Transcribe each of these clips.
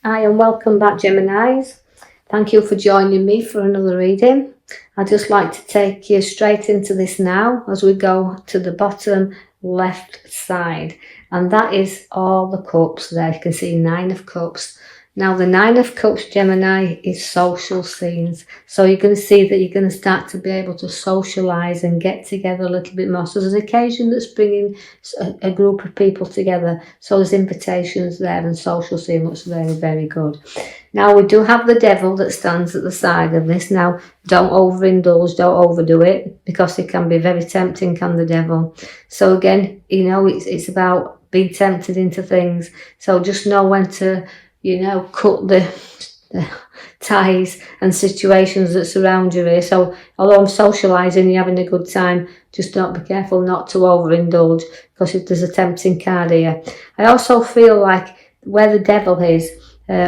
Hi and welcome back, Geminis. Thank you for joining me for another reading. I'd just like to take you straight into this now as we go to the bottom left side. And that is all the cups there. You can see 9 of cups. Now the 9 of cups, Gemini, is social scenes. So you're going to see that you're going to start to be able to socialise and get together a little bit more. So there's an occasion that's bringing a group of people together. So there's invitations there and social scene looks very, very good. Now we do have the devil that stands at the side of this. Now don't overindulge, don't overdo it, because it can be very tempting, can the devil. So again, it's about being tempted into things. So just know when to cut the ties and situations that surround you here. So although I'm socialising, you're having a good time, just don't be careful not to overindulge, because if there's a tempting card here. I also feel like where the devil is,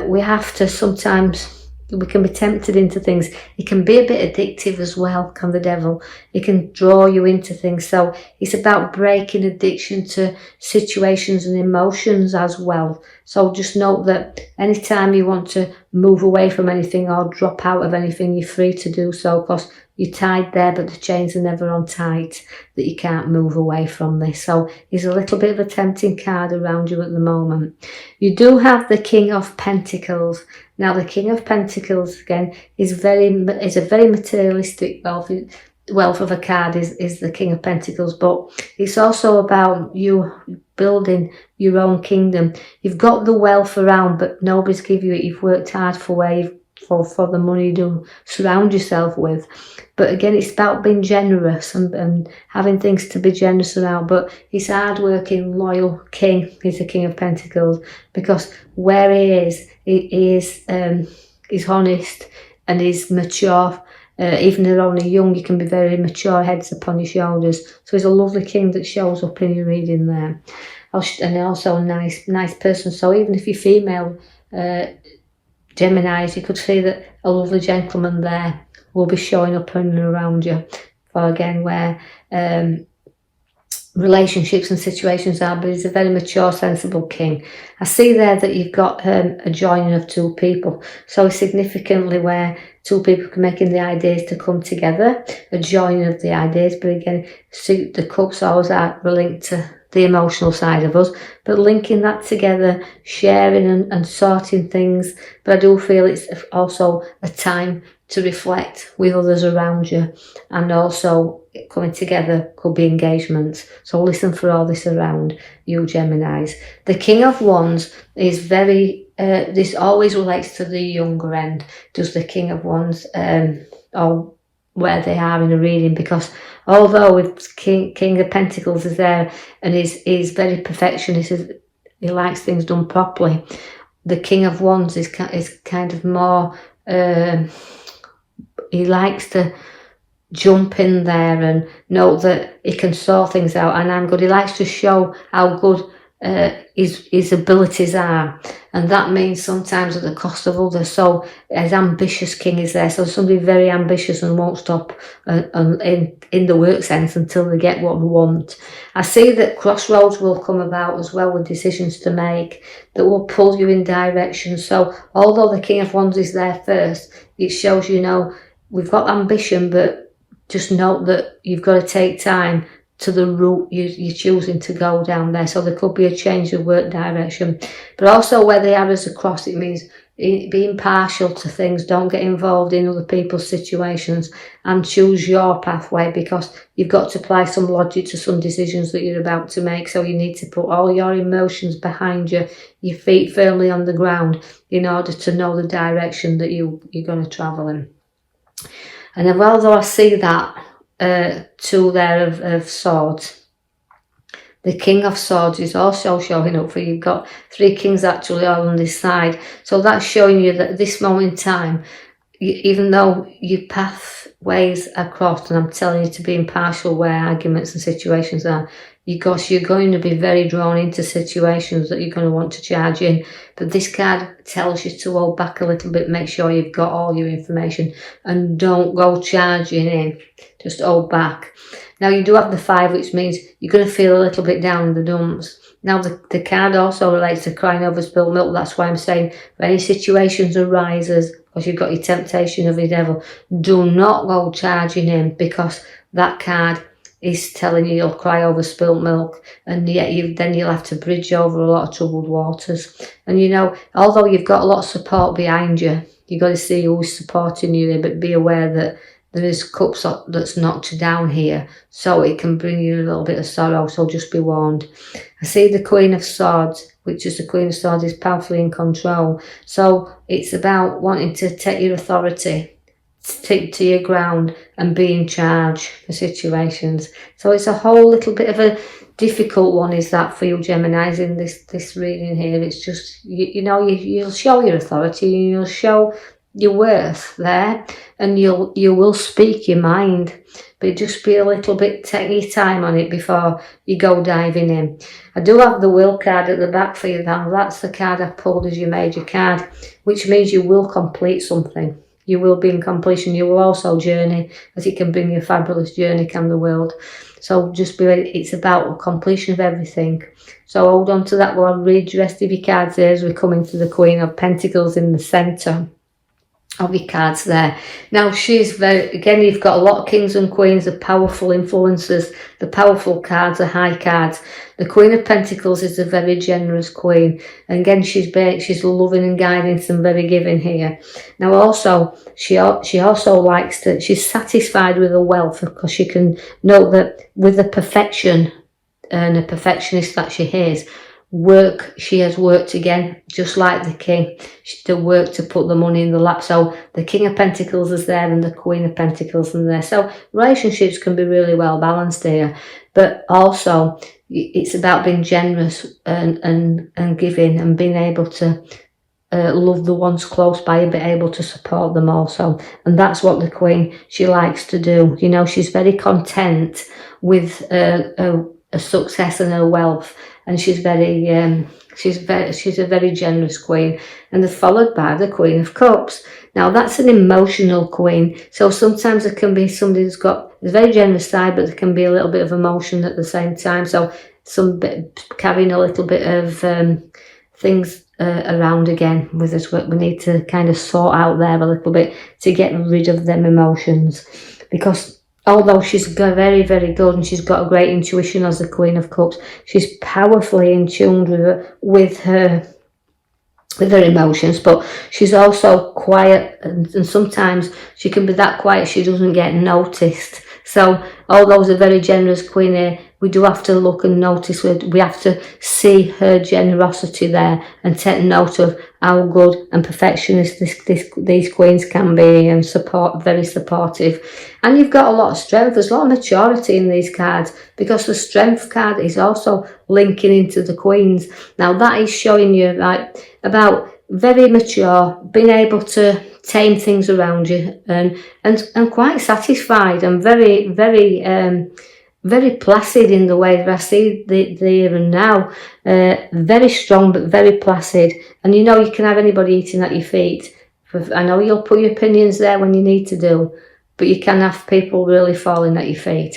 we have to sometimes, we can be tempted into things. It can be a bit addictive as well, can the devil? It can draw you into things. So it's about breaking addiction to situations and emotions as well. So just note that anytime you want to move away from anything or drop out of anything, you're free to do so, because you're tied there, but the chains are never on tight, that you can't move away from this. So there's a little bit of a tempting card around you at the moment. You do have the King of Pentacles. Now the King of Pentacles, again, is a very materialistic wealth of a card, is the King of Pentacles, but it's also about you building your own kingdom. You've got the wealth around, but nobody's give you it. You've worked hard for the money to surround yourself with. But again, it's about being generous and having things to be generous about. But he's a hard-working, loyal king. He's the King of Pentacles, because where he is honest and he's mature. Even though they're only young, you can be very mature, heads upon your shoulders. So he's a lovely king that shows up in your reading there. And also a nice person. So even if you're female, Geminis, you could see that a lovely gentleman there will be showing up in and around you. For again, where relationships and situations are, but he's a very mature, sensible king. I see there that you've got a joining of two people. So significantly where two people can making the ideas to come together, a joining of the ideas. But again, see, the cups always are linked to the emotional side of us, but linking that together, sharing and sorting things. But I do feel it's also a time to reflect with others around you, and also coming together could be engagements. So listen for all this around you, Geminis. The King of Wands is very, this always relates to the younger end, does the King of Wands, or where they are in a reading, because although with King of Pentacles is there and is very perfectionist, he likes things done properly, the King of Wands is kind of more, he likes to jump in there and know that he can sort things out, and I'm good. He likes to show how good his abilities are, and that means sometimes at the cost of others. So as ambitious king is there, so somebody very ambitious and won't stop in the work sense until they get what they want. I see that crossroads will come about as well, with decisions to make that will pull you in directions. So although the King of Wands is there first, it shows we've got ambition, but just note that you've got to take time to the route you're choosing to go down there. So there could be a change of work direction. But also where the arrows across, it means be impartial to things. Don't get involved in other people's situations and choose your pathway, because you've got to apply some logic to some decisions that you're about to make. So you need to put all your emotions behind you, your feet firmly on the ground, in order to know the direction that you're going to travel in. And although I see that tool there of swords, the King of Swords is also showing up for you. You've got 3 kings actually all on this side. So that's showing you that at this moment in time, even though your pathways are crossed, and I'm telling you to be impartial where arguments and situations are, you're going to be very drawn into situations that you're going to want to charge in. But this card tells you to hold back a little bit, make sure you've got all your information, and don't go charging in, just hold back. Now you do have the 5, which means you're going to feel a little bit down in the dumps, Now the card also relates to crying over spilt milk. That's why I'm saying if any situations arises, because you've got your temptation of the devil, do not go charging him, because that card is telling you you'll cry over spilt milk, and yet you'll have to bridge over a lot of troubled waters. And you know, although you've got a lot of support behind you, you've got to see who's supporting you, but be aware that there is cups that's knocked down here, so it can bring you a little bit of sorrow, so just be warned. I see the Queen of Swords, which is the Queen of Swords, is powerfully in control. So it's about wanting to take your authority, stick to your ground, and be in charge for situations. So it's a whole little bit of a difficult one, is that, for you Geminis in this reading here. It's just, you'll show your authority, and you'll show your worth there, and you will speak your mind, but just be a little bit, take your time on it before you go diving in. I do have the will card at the back for you now. That's the card I pulled as your major card, which means you will complete something. You will be in completion. You will also journey, as it can bring you a fabulous journey, can the world. So just be ready. It's about a completion of everything. So hold on to that while I read the rest of your cards there, as we're coming to the Queen of Pentacles in the centre of your cards there. Now she's very, again, you've got a lot of kings and queens, the powerful influences, the powerful cards, the high cards. The Queen of Pentacles is a very generous queen, and again she's loving and guiding, and very giving here. Now also she also likes to, she's satisfied with her wealth, because she can note that with the perfection and a perfectionist that she is, she has worked again, just like the king, to work to put the money in the lap. So the King of Pentacles is there, and the Queen of Pentacles is there. So relationships can be really well balanced here, but also it's about being generous and giving, and being able to love the ones close by, and be able to support them also. And that's what the Queen, she likes to do. You know, she's very content with a success and her wealth, and she's a very generous queen. And they're followed by the Queen of Cups. Now that's an emotional queen, so sometimes there can be somebody who's got a very generous side, but there can be a little bit of emotion at the same time, so carrying a little bit of things around again with us. We need to kind of sort out there a little bit to get rid of them emotions, because although she's very, very good, and she's got a great intuition as the Queen of Cups, she's powerfully in tune with her emotions, but she's also quiet, and sometimes she can be that quiet she doesn't get noticed. So although she's a very generous queen here, we do have to look and notice. We have to see her generosity there, and take note of how good and perfectionist these queens can be, and very supportive. And you've got a lot of strength. There's a lot of maturity in these cards, because the strength card is also linking into the queens. Now that is showing you about very mature, being able to tame things around you, and quite satisfied, and very, very very placid in the way that I see the here and now. Very strong, but very placid. And you know, you can have anybody eating at your feet. I know you'll put your opinions there when you need to do, but you can have people really falling at your feet.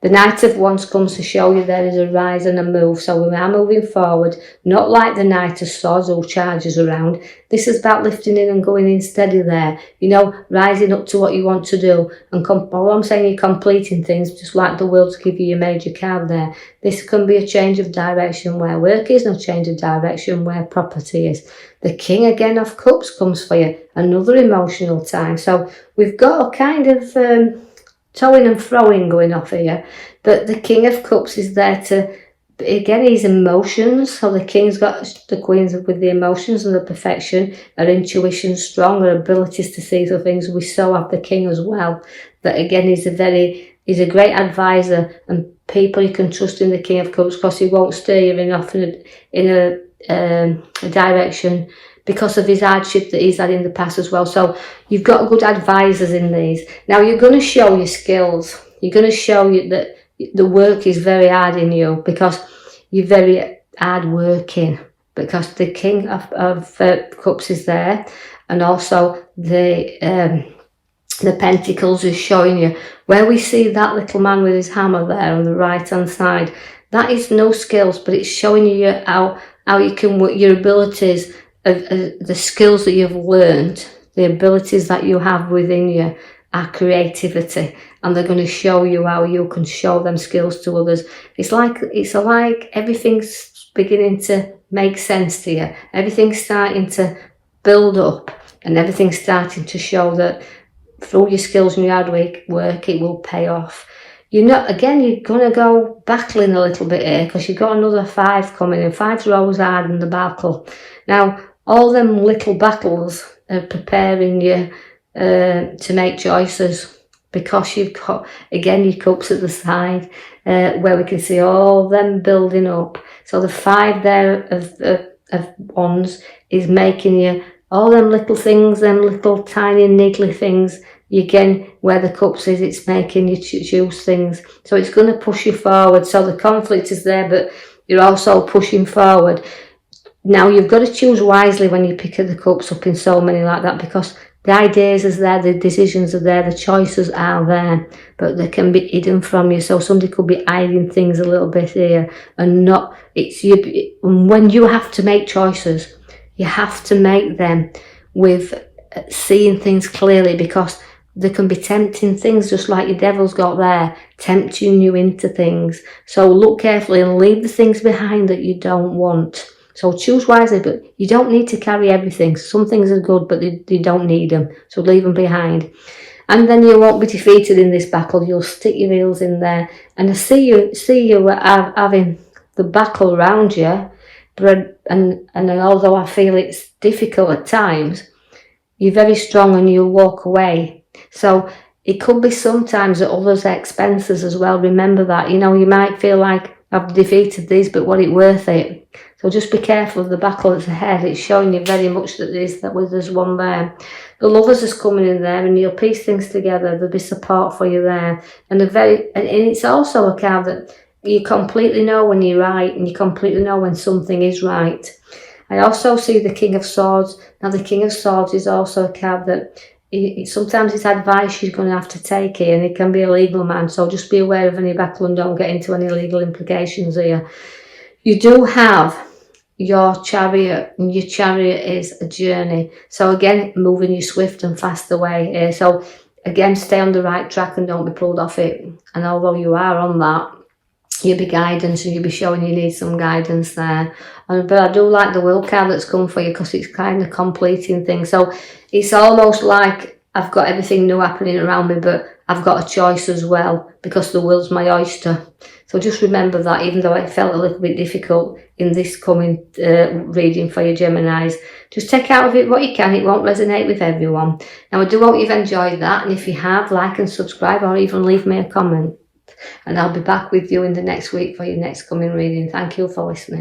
The Knight of Wands comes to show you there is a rise and a move. So we are moving forward, not like the Knight of Swords who charges around. This is about lifting in and going in steady there. You know, rising up to what you want to do. And all I'm saying, you're completing things, just like the World to give you your major card there. This can be a change of direction where work is, no change of direction where property is. The King again of Cups comes for you. Another emotional time. So we've got a kind of towing and froing going off here, but the King of Cups is there to, again, his emotions. So the King's got the Queen's with the emotions and the perfection, her intuition strong, her abilities to see the things. We so have the King as well, that again he's a great advisor, and people you can trust in the King of Cups, because he won't steer you off in a direction, because of his hardship that he's had in the past as well. So you've got good advisors in these. Now you're going to show your skills. You're going to show you that the work is very hard in you, because you're very hard working, because the King of Cups is there, and also the Pentacles is showing you where we see that little man with his hammer there on the right hand side. That is no skills, but it's showing you how you can work your abilities, the skills that you've learned, the abilities that you have within you are creativity, and they're going to show you how you can show them skills to others. It's like everything's beginning to make sense to you. Everything's starting to build up, and everything's starting to show that through your skills and your hard work, it will pay off. You're going to go battling a little bit here, because you've got another 5 coming in. 5's always hard in the battle. Now, all them little battles are preparing you to make choices, because you've got, again, your cups at the side, where we can see all them building up. So the 5 there of wands is making you all them little things, them little tiny niggly things. Again, where the cups is, it's making you choose things. So it's going to push you forward. So the conflict is there, but you're also pushing forward. Now, you've got to choose wisely when you pick the cups up in so many like that, because the ideas are there, the decisions are there, the choices are there, but they can be hidden from you. So somebody could be hiding things a little bit here, and not, it's you. When you have to make choices, you have to make them with seeing things clearly, because there can be tempting things, just like your devil's got there, tempting you into things. So look carefully and leave the things behind that you don't want. So choose wisely, but you don't need to carry everything. Some things are good, but you don't need them. So leave them behind. And then you won't be defeated in this battle. You'll stick your heels in there. And I see you having the battle around you, and although I feel it's difficult at times, you're very strong and you'll walk away. So it could be sometimes at others' expenses as well. Remember that. You might feel like, I've defeated these, but was it worth it? So just be careful of the battle that's ahead. It's showing you very much that there's one there. The lovers is coming in there, and you'll piece things together. There'll be support for you there. And it's also a card that you completely know when you're right, and you completely know when something is right. I also see the King of Swords. Now, the King of Swords is also a card that sometimes it's advice you're going to have to take here, and it can be a legal man. So just be aware of any battle and don't get into any legal implications here. You do have your Chariot, and your Chariot is a journey. So again, moving you swift and fast away here. So again, stay on the right track and don't be pulled off it. And although you are on that, you'll be guidance, and you'll be showing you need some guidance there. But I do like the will card that's come for you, because it's kind of completing things. So it's almost like I've got everything new happening around me, but I've got a choice as well, because the will's my oyster. So just remember that, even though it felt a little bit difficult in this coming reading for your Geminis, just take out of it what you can. It won't resonate with everyone. Now, I do hope you've enjoyed that, and if you have, like and subscribe, or even leave me a comment. And I'll be back with you in the next week for your next coming reading. Thank you for listening.